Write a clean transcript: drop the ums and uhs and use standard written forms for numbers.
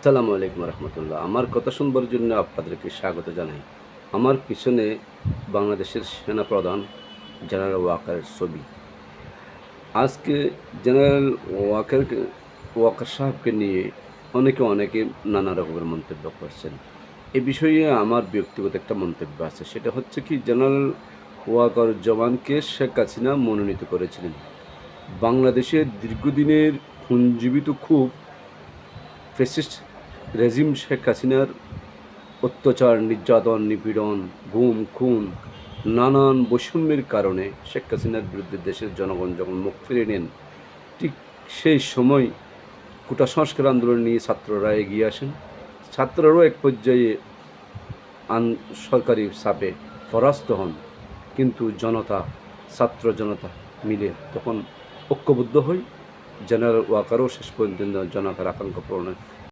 আসসালামু আলাইকুম রহমতুল্লাহ। আমার কথা শুনবার জন্য আপনাদেরকে স্বাগত জানাই। আমার পিছনে বাংলাদেশের সেনাপ্রধান জেনারেল ওয়াকারের ছবি। আজকে জেনারেল ওয়াকার সাহেবকে নিয়ে অনেকে নানা রকমের মন্তব্য করছেন। এ বিষয়ে আমার ব্যক্তিগত একটা মন্তব্য আছে। সেটা হচ্ছে কি, জেনারেল ওয়াকার জওয়ানকে শেখ হাসিনা মনোনীত করেছিলেন। বাংলাদেশের দীর্ঘদিনের খুনজীবিত খুব ফ্যাসিস্ট রেজিম শেখ হাসিনার অত্যাচার, নির্যাতন, নিপীড়ন, গুম, খুন, নানান বৈষম্যের কারণে শেখ হাসিনার বিরুদ্ধে দেশের জনগণ যখন মুখ ফিরিয়ে নেন, ঠিক সেই সময় কোটা সংস্কার আন্দোলন নিয়ে ছাত্ররা এগিয়ে আসেন। ছাত্ররাও এক পর্যায়ে সরকারি চাপে পরাস্ত হন, কিন্তু ছাত্র জনতা মিলে তখন ঐক্যবদ্ধ হই। জেনারেল ওয়াকারও শেষ পর্যন্ত জনতার আকাঙ্ক্ষা পূরণে